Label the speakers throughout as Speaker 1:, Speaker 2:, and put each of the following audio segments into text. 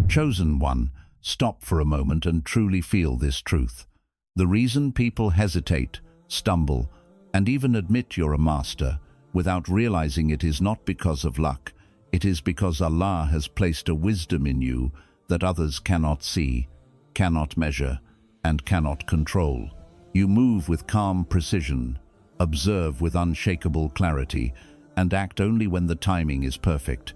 Speaker 1: Chosen one, stop for a moment and truly feel this truth. The reason people hesitate, stumble, and even admit you're a master without realizing it is not because of luck. It is because Allah has placed a wisdom in you that others cannot see, cannot measure, and cannot control. You move with calm precision, observe with unshakable clarity, and act only when the timing is perfect.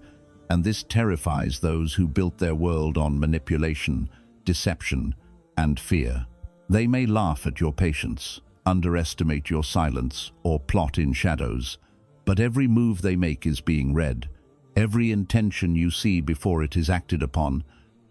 Speaker 1: And this terrifies those who built their world on manipulation, deception, and fear. They may laugh at your patience, underestimate your silence, or plot in shadows, but every move they make is being read, every intention you see before it is acted upon,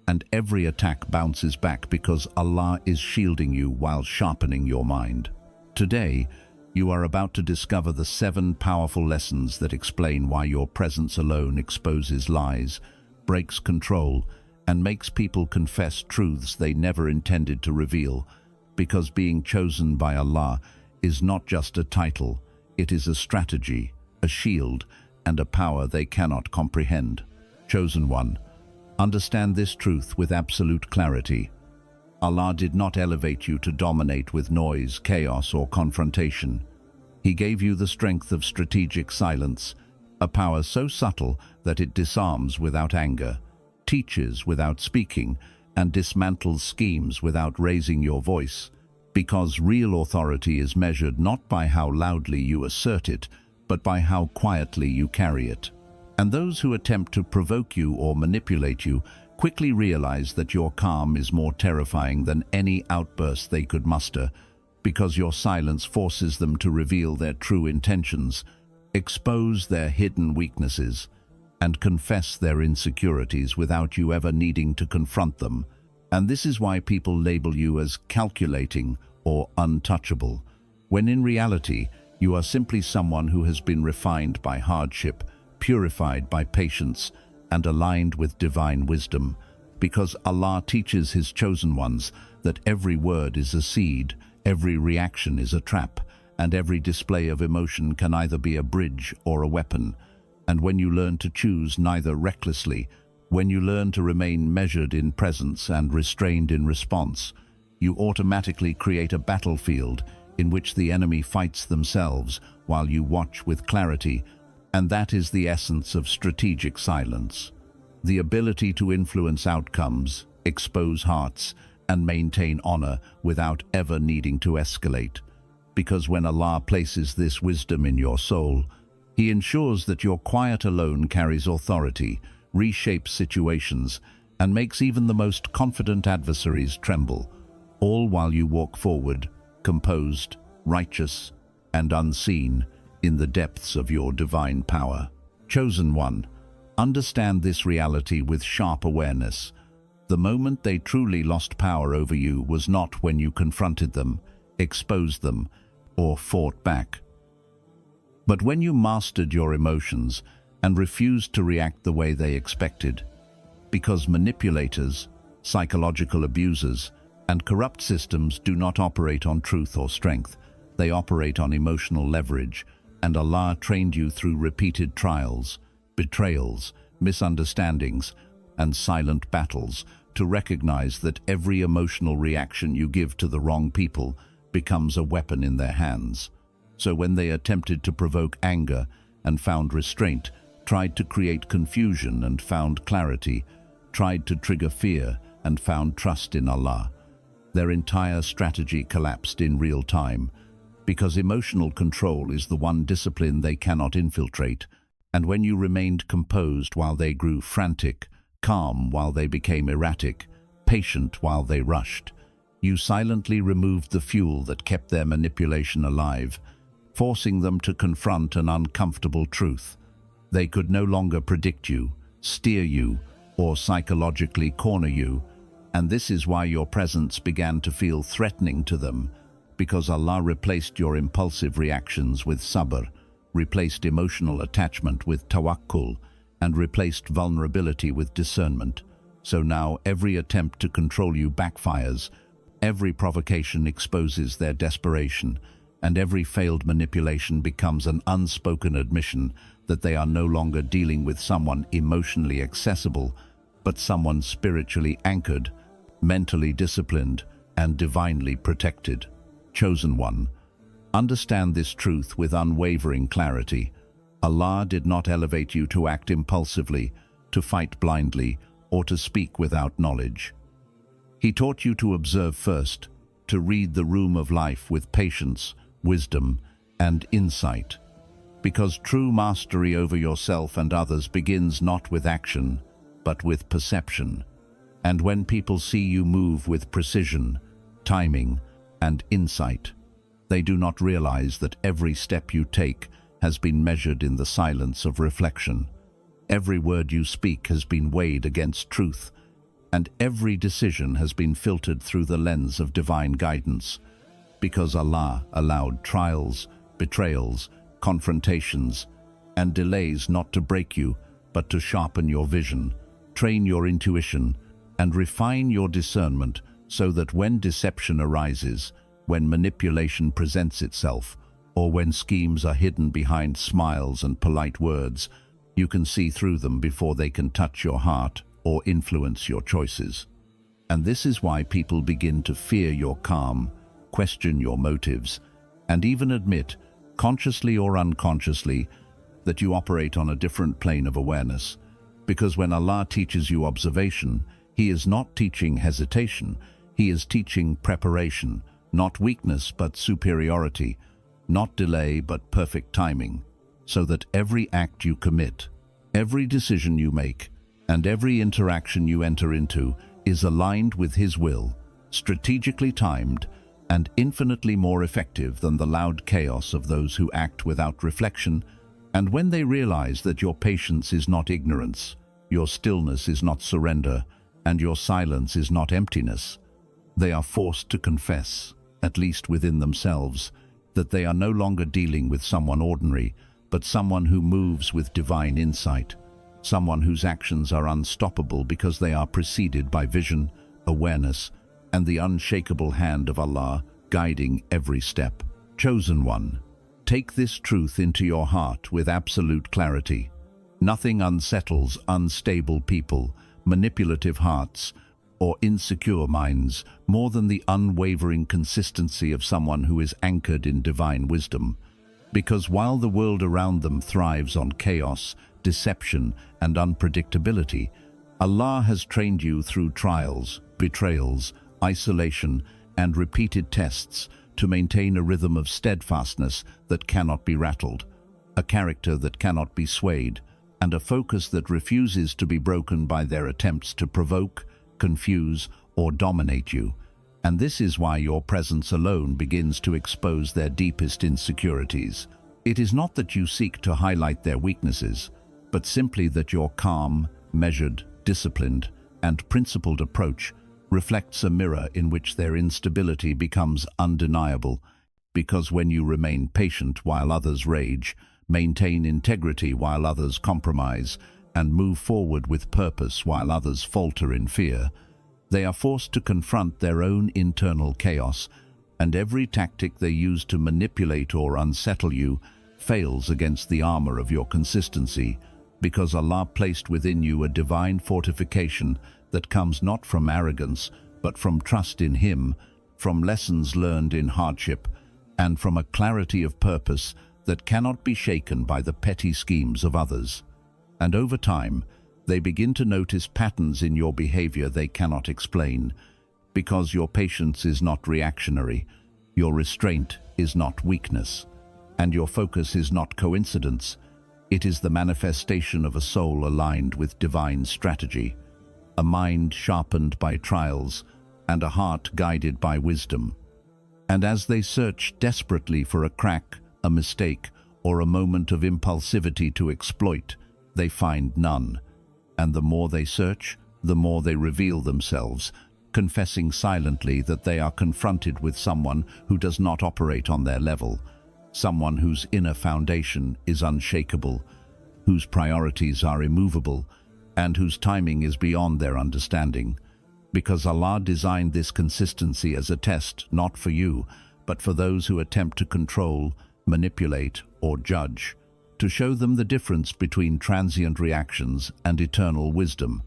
Speaker 1: and every attack bounces back because Allah is shielding you while sharpening your mind. Today, you are about to discover the 7 powerful lessons that explain why your presence alone exposes lies, breaks control, and makes people confess truths they never intended to reveal, because being chosen by Allah is not just a title, it is a strategy, a shield, and a power they cannot comprehend. Chosen one, understand this truth with absolute clarity. Allah did not elevate you to dominate with noise, chaos, or confrontation. He gave you the strength of strategic silence, a power so subtle that it disarms without anger, teaches without speaking, and dismantles schemes without raising your voice, because real authority is measured not by how loudly you assert it, but by how quietly you carry it. And those who attempt to provoke you or manipulate you quickly realize that your calm is more terrifying than any outburst they could muster, because your silence forces them to reveal their true intentions, expose their hidden weaknesses, and confess their insecurities without you ever needing to confront them. And this is why people label you as calculating or untouchable, when in reality, you are simply someone who has been refined by hardship, purified by patience, and aligned with divine wisdom, because Allah teaches His chosen ones that every word is a seed, every reaction is a trap, and every display of emotion can either be a bridge or a weapon. And when you learn to choose neither recklessly, when you learn to remain measured in presence and restrained in response, you automatically create a battlefield in which the enemy fights themselves while you watch with clarity. And that is the essence of strategic silence. The ability to influence outcomes, expose hearts, and maintain honor without ever needing to escalate. Because when Allah places this wisdom in your soul, He ensures that your quiet alone carries authority, reshapes situations, and makes even the most confident adversaries tremble, all while you walk forward, composed, righteous, and unseen, in the depths of your divine power. Chosen one, understand this reality with sharp awareness. The moment they truly lost power over you was not when you confronted them, exposed them, or fought back, but when you mastered your emotions and refused to react the way they expected. Because manipulators, psychological abusers, and corrupt systems do not operate on truth or strength. They operate on emotional leverage, and Allah trained you through repeated trials, betrayals, misunderstandings, and silent battles to recognize that every emotional reaction you give to the wrong people becomes a weapon in their hands. So when they attempted to provoke anger and found restraint, tried to create confusion and found clarity, tried to trigger fear and found trust in Allah, their entire strategy collapsed in real time, because emotional control is the one discipline they cannot infiltrate. And when you remained composed while they grew frantic, calm while they became erratic, patient while they rushed, you silently removed the fuel that kept their manipulation alive, forcing them to confront an uncomfortable truth. They could no longer predict you, steer you, or psychologically corner you, and this is why your presence began to feel threatening to them, because Allah replaced your impulsive reactions with sabr, replaced emotional attachment with tawakkul, and replaced vulnerability with discernment. So now every attempt to control you backfires, every provocation exposes their desperation, and every failed manipulation becomes an unspoken admission that they are no longer dealing with someone emotionally accessible, but someone spiritually anchored, mentally disciplined, and divinely protected. Chosen one. Understand this truth with unwavering clarity. Allah did not elevate you to act impulsively, to fight blindly, or to speak without knowledge. He taught you to observe first, to read the room of life with patience, wisdom, and insight. Because true mastery over yourself and others begins not with action, but with perception. And when people see you move with precision, timing, and insight, they do not realize that every step you take has been measured in the silence of reflection. Every word you speak has been weighed against truth, and every decision has been filtered through the lens of divine guidance. Because Allah allowed trials, betrayals, confrontations, and delays not to break you, but to sharpen your vision, train your intuition, and refine your discernment, so that when deception arises, when manipulation presents itself, or when schemes are hidden behind smiles and polite words, you can see through them before they can touch your heart or influence your choices. And this is why people begin to fear your calm, question your motives, and even admit, consciously or unconsciously, that you operate on a different plane of awareness. Because when Allah teaches you observation, He is not teaching hesitation, He is teaching preparation, not weakness but superiority, not delay but perfect timing, so that every act you commit, every decision you make, and every interaction you enter into is aligned with His will, strategically timed, and infinitely more effective than the loud chaos of those who act without reflection. And when they realize that your patience is not ignorance, your stillness is not surrender, and your silence is not emptiness, they are forced to confess, at least within themselves, that they are no longer dealing with someone ordinary, but someone who moves with divine insight, someone whose actions are unstoppable because they are preceded by vision, awareness, and the unshakable hand of Allah guiding every step. Chosen one, take this truth into your heart with absolute clarity. Nothing unsettles unstable people, manipulative hearts, or insecure minds more than the unwavering consistency of someone who is anchored in divine wisdom. Because while the world around them thrives on chaos, deception, and unpredictability, Allah has trained you through trials, betrayals, isolation, and repeated tests to maintain a rhythm of steadfastness that cannot be rattled, a character that cannot be swayed, and a focus that refuses to be broken by their attempts to provoke, confuse, or dominate you. And this is why your presence alone begins to expose their deepest insecurities. It is not that you seek to highlight their weaknesses, but simply that your calm, measured, disciplined, and principled approach reflects a mirror in which their instability becomes undeniable. Because when you remain patient while others rage, maintain integrity while others compromise, and move forward with purpose while others falter in fear, they are forced to confront their own internal chaos, and every tactic they use to manipulate or unsettle you fails against the armor of your consistency, because Allah placed within you a divine fortification that comes not from arrogance, but from trust in Him, from lessons learned in hardship, and from a clarity of purpose that cannot be shaken by the petty schemes of others. And over time, they begin to notice patterns in your behavior they cannot explain, because your patience is not reactionary, your restraint is not weakness, and your focus is not coincidence. It is the manifestation of a soul aligned with divine strategy, a mind sharpened by trials, and a heart guided by wisdom. And as they search desperately for a crack, a mistake, or a moment of impulsivity to exploit, they find none. And the more they search, the more they reveal themselves, confessing silently that they are confronted with someone who does not operate on their level, someone whose inner foundation is unshakable, whose priorities are immovable, and whose timing is beyond their understanding. Because Allah designed this consistency as a test, not for you, but for those who attempt to control, manipulate, or judge, to show them the difference between transient reactions and eternal wisdom.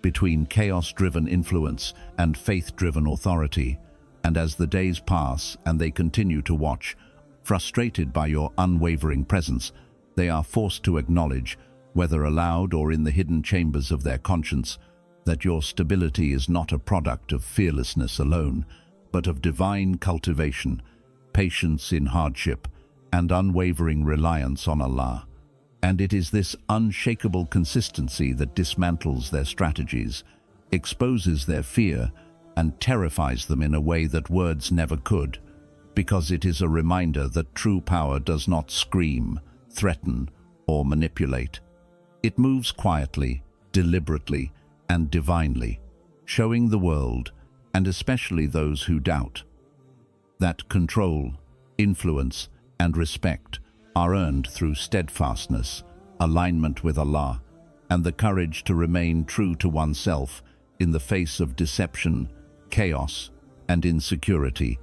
Speaker 1: between chaos-driven influence and faith-driven authority, and as the days pass and they continue to watch, frustrated by your unwavering presence, they are forced to acknowledge, whether aloud or in the hidden chambers of their conscience, that your stability is not a product of fearlessness alone, but of divine cultivation, patience in hardship, and unwavering reliance on Allah. And it is this unshakable consistency that dismantles their strategies, exposes their fear, and terrifies them in a way that words never could, because it is a reminder that true power does not scream, threaten, or manipulate. It moves quietly, deliberately, and divinely, showing the world, and especially those who doubt, that control, influence, and respect are earned through steadfastness, alignment with Allah, and the courage to remain true to oneself in the face of deception, chaos, and insecurity.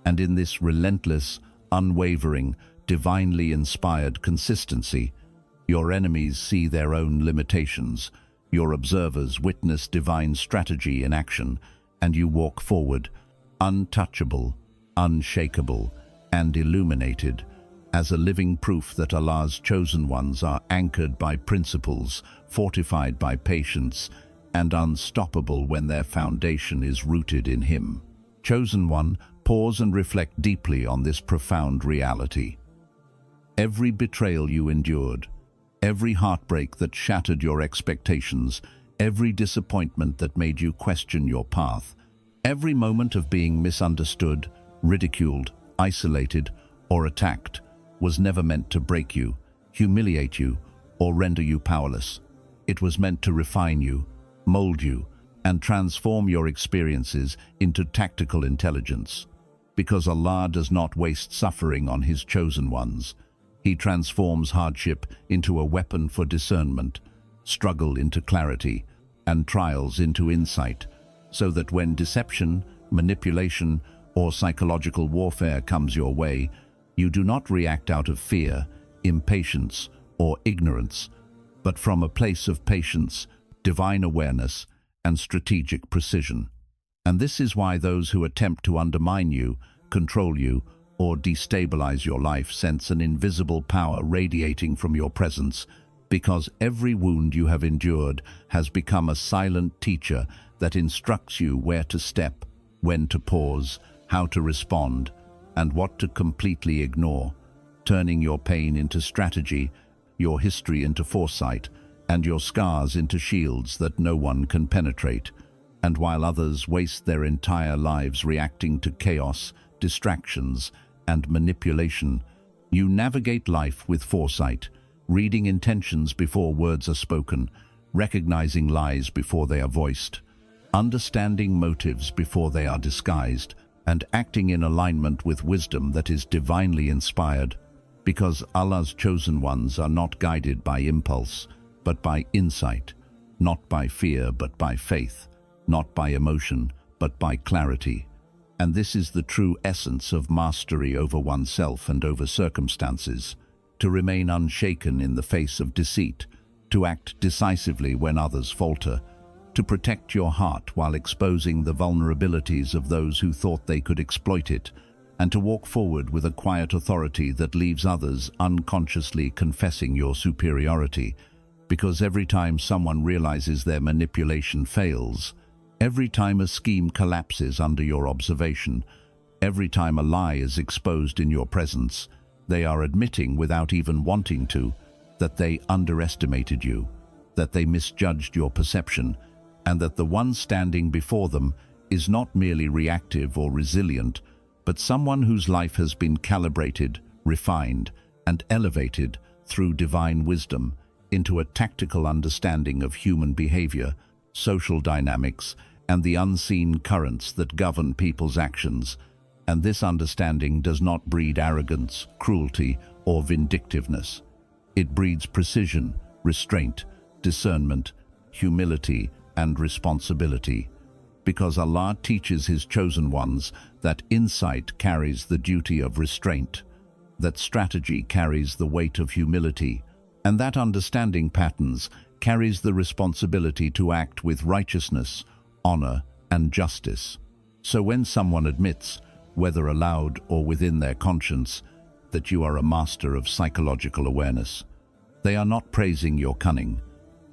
Speaker 1: And in this relentless, unwavering, divinely inspired consistency, your enemies see their own limitations, your observers witness divine strategy in action, and you walk forward, untouchable, unshakable, and illuminated, as a living proof that Allah's chosen ones are anchored by principles, fortified by patience, and unstoppable when their foundation is rooted in Him. Chosen one, pause and reflect deeply on this profound reality. Every betrayal you endured, every heartbreak that shattered your expectations, every disappointment that made you question your path, every moment of being misunderstood, ridiculed, isolated, or attacked was never meant to break you, humiliate you, or render you powerless. It was meant to refine you, mold you, and transform your experiences into tactical intelligence. Because Allah does not waste suffering on His chosen ones, He transforms hardship into a weapon for discernment, struggle into clarity, and trials into insight, so that when deception, manipulation, or psychological warfare comes your way, you do not react out of fear, impatience, or ignorance, but from a place of patience, divine awareness, and strategic precision. And this is why those who attempt to undermine you, control you, or destabilize your life sense an invisible power radiating from your presence, because every wound you have endured has become a silent teacher that instructs you where to step, when to pause, how to respond, and what to completely ignore, turning your pain into strategy, your history into foresight, and your scars into shields that no one can penetrate. And while others waste their entire lives reacting to chaos, distractions, and manipulation, you navigate life with foresight, reading intentions before words are spoken, recognizing lies before they are voiced, understanding motives before they are disguised, and acting in alignment with wisdom that is divinely inspired, because Allah's chosen ones are not guided by impulse, but by insight, not by fear, but by faith, not by emotion, but by clarity. And this is the true essence of mastery over oneself and over circumstances, to remain unshaken in the face of deceit, to act decisively when others falter, to protect your heart while exposing the vulnerabilities of those who thought they could exploit it, and to walk forward with a quiet authority that leaves others unconsciously confessing your superiority, because every time someone realizes their manipulation fails, every time a scheme collapses under your observation, every time a lie is exposed in your presence, they are admitting without even wanting to that they underestimated you, that they misjudged your perception, and that the one standing before them is not merely reactive or resilient, but someone whose life has been calibrated, refined, and elevated through divine wisdom into a tactical understanding of human behavior, social dynamics, and the unseen currents that govern people's actions. And this understanding does not breed arrogance, cruelty, or vindictiveness. It breeds precision, restraint, discernment, humility, and responsibility, because Allah teaches His chosen ones that insight carries the duty of restraint, that strategy carries the weight of humility, and that understanding patterns carries the responsibility to act with righteousness, honor, and justice. So when someone admits, whether aloud or within their conscience, that you are a master of psychological awareness, they are not praising your cunning.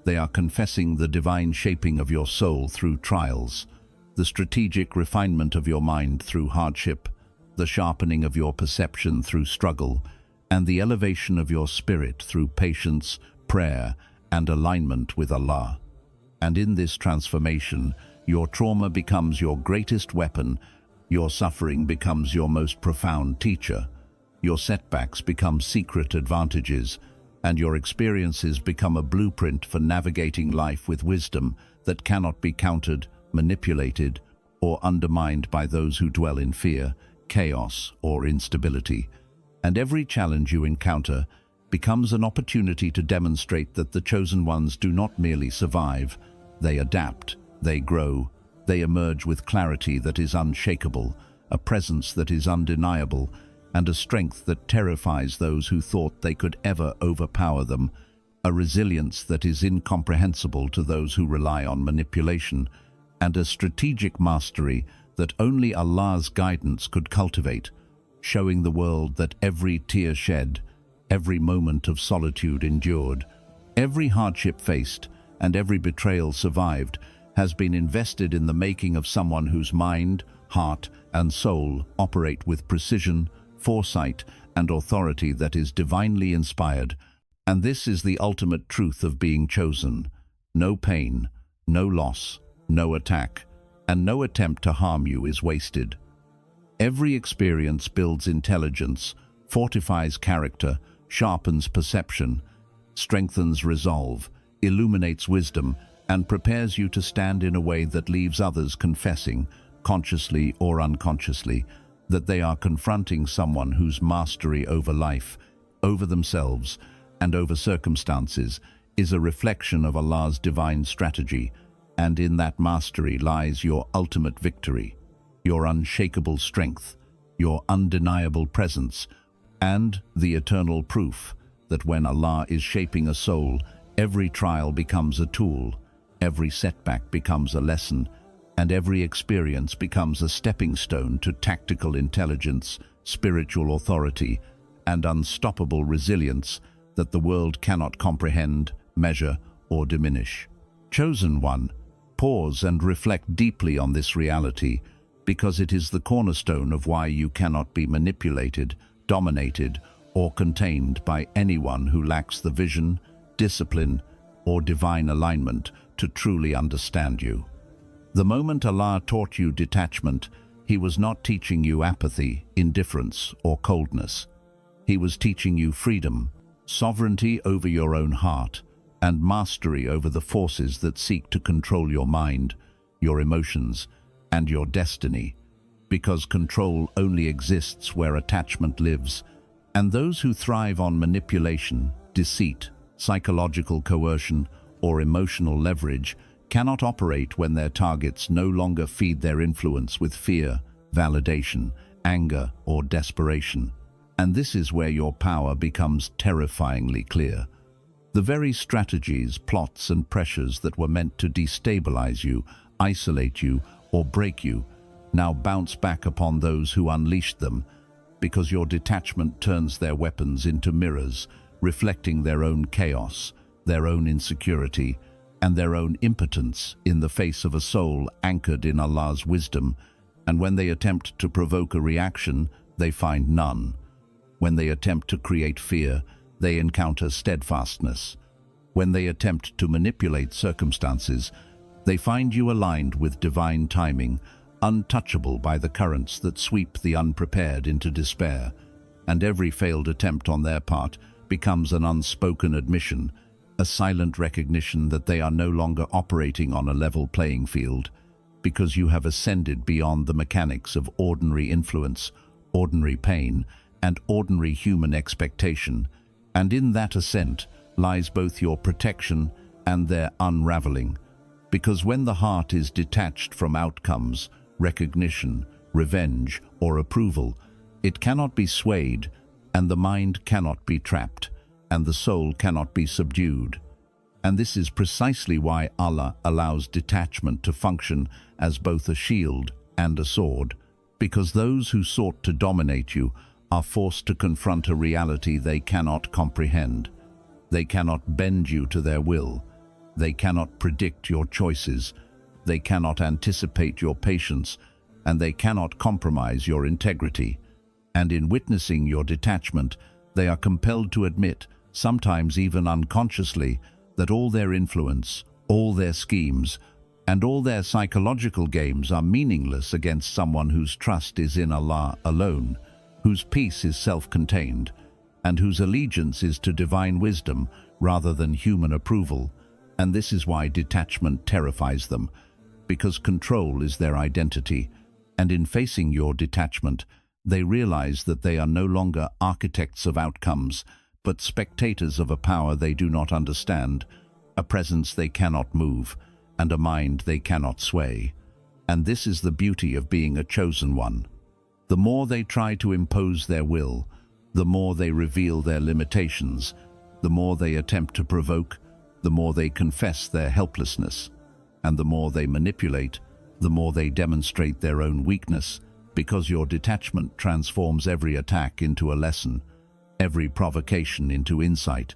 Speaker 1: They are confessing the divine shaping of your soul through trials, the strategic refinement of your mind through hardship, the sharpening of your perception through struggle, and the elevation of your spirit through patience, prayer, and alignment with Allah. And in this transformation, your trauma becomes your greatest weapon, your suffering becomes your most profound teacher, your setbacks become secret advantages, and your experiences become a blueprint for navigating life with wisdom that cannot be countered, manipulated, or undermined by those who dwell in fear, chaos, or instability. And every challenge you encounter becomes an opportunity to demonstrate that the chosen ones do not merely survive, they adapt, they grow, they emerge with clarity that is unshakable, a presence that is undeniable, and a strength that terrifies those who thought they could ever overpower them, a resilience that is incomprehensible to those who rely on manipulation, and a strategic mastery that only Allah's guidance could cultivate, showing the world that every tear shed, every moment of solitude endured, every hardship faced, and every betrayal survived has been invested in the making of someone whose mind, heart, and soul operate with precision, foresight, and authority that is divinely inspired. And this is the ultimate truth of being chosen. No pain, no loss, no attack, and no attempt to harm you is wasted. Every experience builds intelligence, fortifies character, sharpens perception, strengthens resolve, illuminates wisdom, and prepares you to stand in a way that leaves others confessing, consciously or unconsciously, that they are confronting someone whose mastery over life, over themselves, and over circumstances is a reflection of Allah's divine strategy, and in that mastery lies your ultimate victory, your unshakable strength, your undeniable presence, and the eternal proof that when Allah is shaping a soul, every trial becomes a tool, every setback becomes a lesson, and every experience becomes a stepping stone to tactical intelligence, spiritual authority, and unstoppable resilience that the world cannot comprehend, measure, or diminish. Chosen one, pause and reflect deeply on this reality, because it is the cornerstone of why you cannot be manipulated, dominated, or contained by anyone who lacks the vision, discipline, or divine alignment to truly understand you. The moment Allah taught you detachment, He was not teaching you apathy, indifference, or coldness. He was teaching you freedom, sovereignty over your own heart, and mastery over the forces that seek to control your mind, your emotions, and your destiny, because control only exists where attachment lives, and those who thrive on manipulation, deceit, psychological coercion, or emotional leverage cannot operate when their targets no longer feed their influence with fear, validation, anger, or desperation. And this is where your power becomes terrifyingly clear. The very strategies, plots, and pressures that were meant to destabilize you, isolate you, or break you now bounce back upon those who unleashed them, because your detachment turns their weapons into mirrors, reflecting their own chaos, their own insecurity, and their own impotence in the face of a soul anchored in Allah's wisdom. And when they attempt to provoke a reaction, they find none. When they attempt to create fear, they encounter steadfastness. When they attempt to manipulate circumstances, they find you aligned with divine timing, untouchable by the currents that sweep the unprepared into despair. And every failed attempt on their part becomes an unspoken admission, a silent recognition that they are no longer operating on a level playing field, because you have ascended beyond the mechanics of ordinary influence, ordinary pain, and ordinary human expectation. And in that ascent lies both your protection and their unraveling, because when the heart is detached from outcomes, recognition, revenge, or approval, it cannot be swayed, and the mind cannot be trapped, and the soul cannot be subdued. And this is precisely why Allah allows detachment to function as both a shield and a sword, because those who sought to dominate you are forced to confront a reality they cannot comprehend. They cannot bend you to their will. They cannot predict your choices. They cannot anticipate your patience, and they cannot compromise your integrity. And in witnessing your detachment, they are compelled to admit, sometimes even unconsciously, that all their influence, all their schemes, and all their psychological games are meaningless against someone whose trust is in Allah alone, whose peace is self-contained, and whose allegiance is to divine wisdom rather than human approval. And this is why detachment terrifies them, because control is their identity, and in facing your detachment, they realize that they are no longer architects of outcomes, but spectators of a power they do not understand, a presence they cannot move, and a mind they cannot sway. And this is the beauty of being a chosen one. The more they try to impose their will, the more they reveal their limitations, the more they attempt to provoke, the more they confess their helplessness, and the more they manipulate, the more they demonstrate their own weakness, because your detachment transforms every attack into a lesson, every provocation into insight,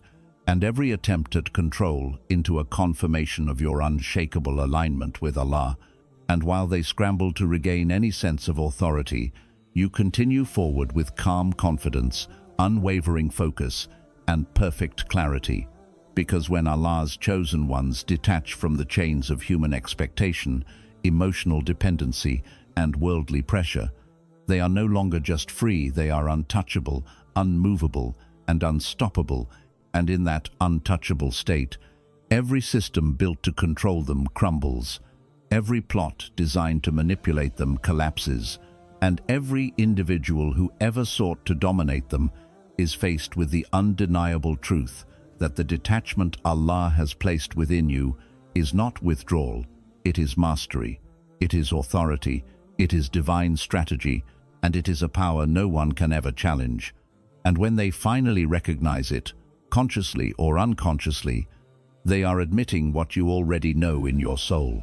Speaker 1: and every attempt at control into a confirmation of your unshakable alignment with Allah. And while they scramble to regain any sense of authority, you continue forward with calm confidence, unwavering focus, and perfect clarity. Because when Allah's chosen ones detach from the chains of human expectation, emotional dependency, and worldly pressure, they are no longer just free, they are untouchable, unmovable, and unstoppable. And in that untouchable state, every system built to control them crumbles, every plot designed to manipulate them collapses, and every individual who ever sought to dominate them is faced with the undeniable truth that the detachment Allah has placed within you is not withdrawal, it is mastery, it is authority, it is divine strategy, and it is a power no one can ever challenge. And when they finally recognize it, consciously or unconsciously, they are admitting what you already know in your soul.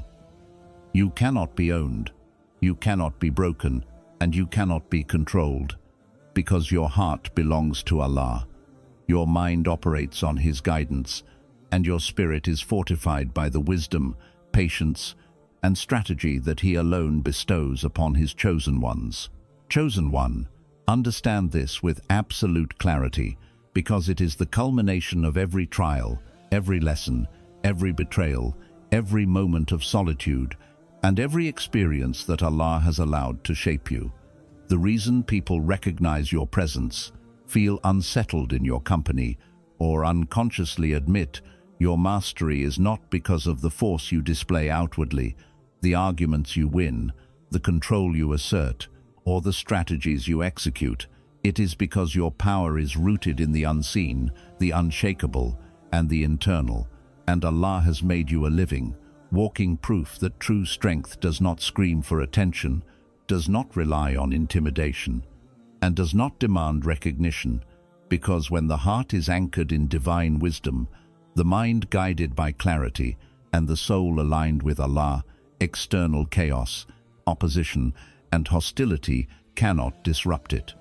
Speaker 1: You cannot be owned, you cannot be broken, and you cannot be controlled, because your heart belongs to Allah. Your mind operates on His guidance, and your spirit is fortified by the wisdom, patience, and strategy that He alone bestows upon His chosen ones. Chosen one, understand this with absolute clarity, because it is the culmination of every trial, every lesson, every betrayal, every moment of solitude, and every experience that Allah has allowed to shape you. The reason people recognize your presence, feel unsettled in your company, or unconsciously admit your mastery is not because of the force you display outwardly, the arguments you win, the control you assert, or the strategies you execute. It is because your power is rooted in the unseen, the unshakable, and the internal, and Allah has made you a living, walking proof that true strength does not scream for attention, does not rely on intimidation, and does not demand recognition, because when the heart is anchored in divine wisdom, the mind guided by clarity, and the soul aligned with Allah, external chaos, opposition, and hostility cannot disrupt it.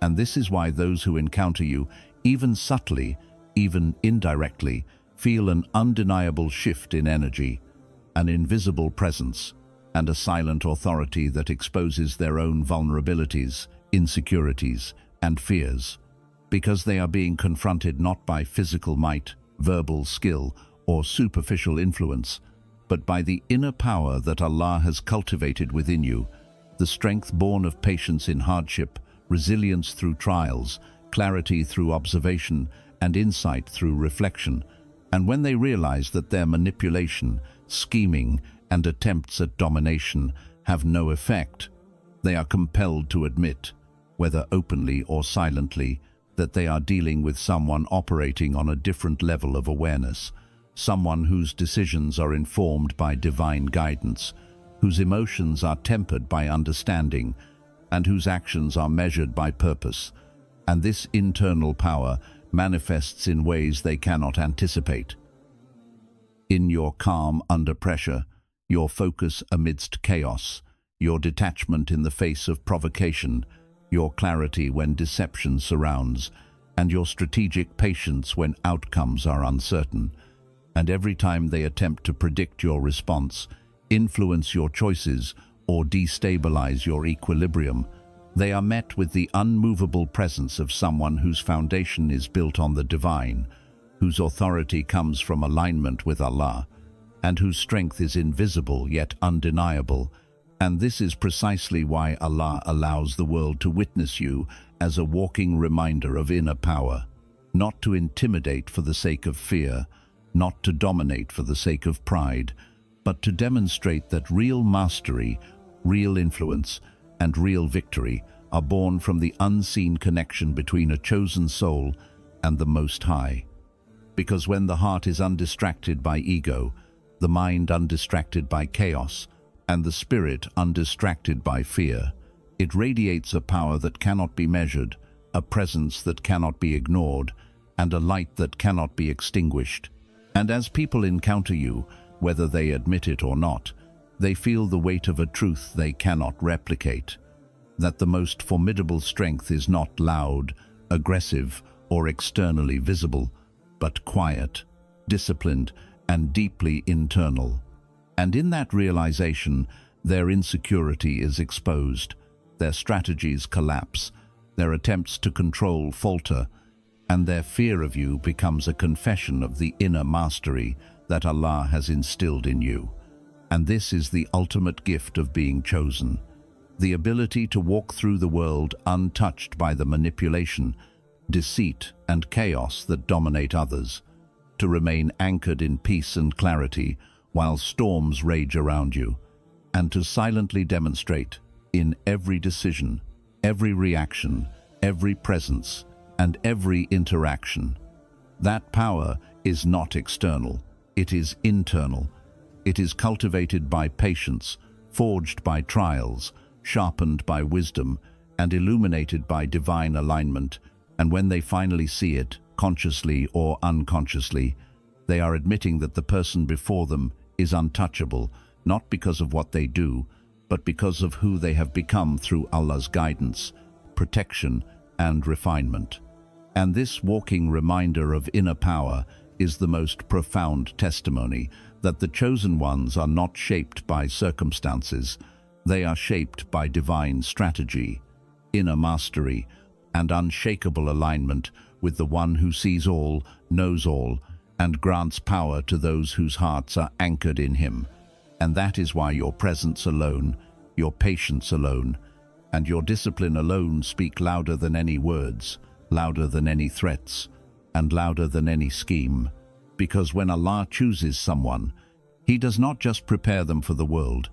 Speaker 1: And this is why those who encounter you, even subtly, even indirectly, feel an undeniable shift in energy, an invisible presence, and a silent authority that exposes their own vulnerabilities, insecurities, and fears, because they are being confronted not by physical might, verbal skill, or superficial influence, but by the inner power that Allah has cultivated within you, the strength born of patience in hardship, resilience through trials, clarity through observation, and insight through reflection. And when they realize that their manipulation, scheming, and attempts at domination have no effect, they are compelled to admit, whether openly or silently, that they are dealing with someone operating on a different level of awareness, someone whose decisions are informed by divine guidance, whose emotions are tempered by understanding, and whose actions are measured by purpose. And this internal power manifests in ways they cannot anticipate. in your calm under pressure, your focus amidst chaos, your detachment in the face of provocation, your clarity when deception surrounds, and your strategic patience when outcomes are uncertain. And every time they attempt to predict your response, influence your choices, or destabilize your equilibrium, they are met with the unmovable presence of someone whose foundation is built on the divine, whose authority comes from alignment with Allah, and whose strength is invisible yet undeniable. And this is precisely why Allah allows the world to witness you as a walking reminder of inner power, not to intimidate for the sake of fear, not to dominate for the sake of pride, but to demonstrate that real mastery, real influence, and real victory are born from the unseen connection between a chosen soul and the Most High. Because when the heart is undistracted by ego, the mind undistracted by chaos, and the spirit undistracted by fear, it radiates a power that cannot be measured, a presence that cannot be ignored, and a light that cannot be extinguished. And as people encounter you, whether they admit it or not, they feel the weight of a truth they cannot replicate, that the most formidable strength is not loud, aggressive, or externally visible, but quiet, disciplined, and deeply internal. And in that realization, their insecurity is exposed, their strategies collapse, their attempts to control falter, and their fear of you becomes a confession of the inner mastery that Allah has instilled in you. And this is the ultimate gift of being chosen, the ability to walk through the world untouched by the manipulation, deceit, and chaos that dominate others, to remain anchored in peace and clarity while storms rage around you, and to silently demonstrate in every decision, every reaction, every presence, and every interaction. That power is not external, it is internal. It is cultivated by patience, forged by trials, sharpened by wisdom, and illuminated by divine alignment. And when they finally see it, consciously or unconsciously, they are admitting that the person before them is untouchable, not because of what they do, but because of who they have become through Allah's guidance, protection, and refinement. And this walking reminder of inner power is the most profound testimony that the chosen ones are not shaped by circumstances, they are shaped by divine strategy, inner mastery, and unshakable alignment with the one who sees all, knows all, and grants power to those whose hearts are anchored in him. And that is why your presence alone, your patience alone, and your discipline alone speak louder than any words, louder than any threats, and louder than any scheme. Because when Allah chooses someone, He does not just prepare them for the world,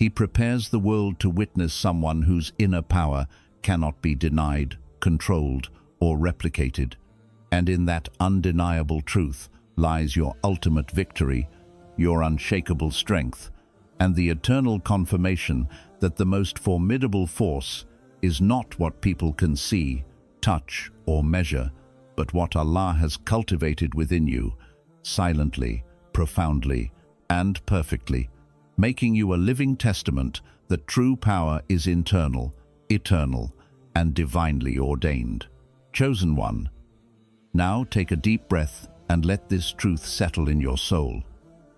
Speaker 1: He prepares the world to witness someone whose inner power cannot be denied, controlled, or replicated. And in that undeniable truth lies your ultimate victory, your unshakable strength, and the eternal confirmation that the most formidable force is not what people can see, touch, or measure, but what Allah has cultivated within you, silently, profoundly, and perfectly, making you a living testament that true power is internal, eternal, and divinely ordained. Chosen one, now take a deep breath and let this truth settle in your soul.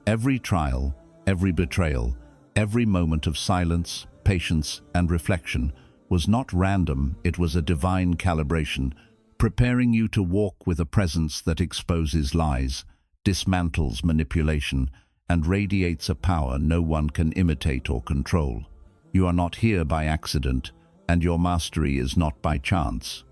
Speaker 1: Every trial, every betrayal, every moment of silence, patience, and reflection was not random, it was a divine calibration, preparing you to walk with a presence that exposes lies, dismantles manipulation, and radiates a power no one can imitate or control. You are not here by accident, and your mastery is not by chance.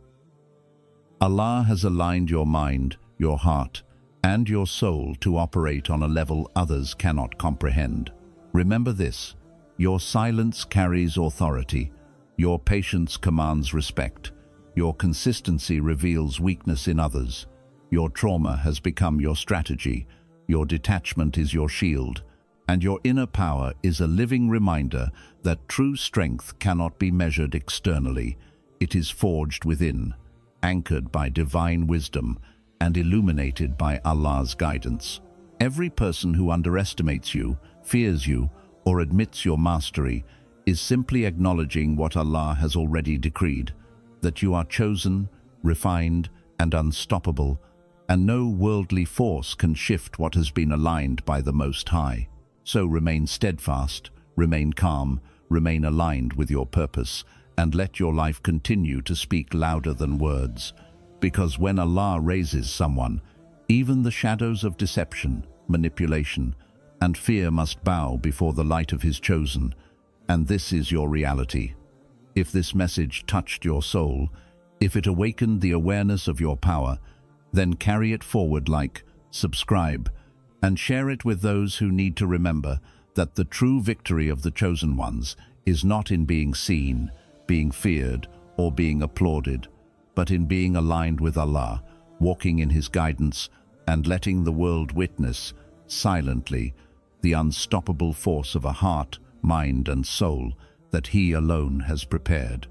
Speaker 1: Allah has aligned your mind, your heart, and your soul to operate on a level others cannot comprehend. Remember this: your silence carries authority, your patience commands respect, your consistency reveals weakness in others, your trauma has become your strategy, your detachment is your shield, and your inner power is a living reminder that true strength cannot be measured externally. It is forged within, anchored by divine wisdom, and illuminated by Allah's guidance. Every person who underestimates you, fears you, or admits your mastery is simply acknowledging what Allah has already decreed, that you are chosen, refined, and unstoppable, and no worldly force can shift what has been aligned by the Most High. So remain steadfast, remain calm, remain aligned with your purpose, and let your life continue to speak louder than words. Because when Allah raises someone, even the shadows of deception, manipulation, and fear must bow before the light of His chosen, and this is your reality. If this message touched your soul, if it awakened the awareness of your power, then carry it forward, like, subscribe, and share it with those who need to remember that the true victory of the chosen ones is not in being seen, being feared, or being applauded, but in being aligned with Allah, walking in His guidance, and letting the world witness, silently, the unstoppable force of a heart, mind, and soul that He alone has prepared.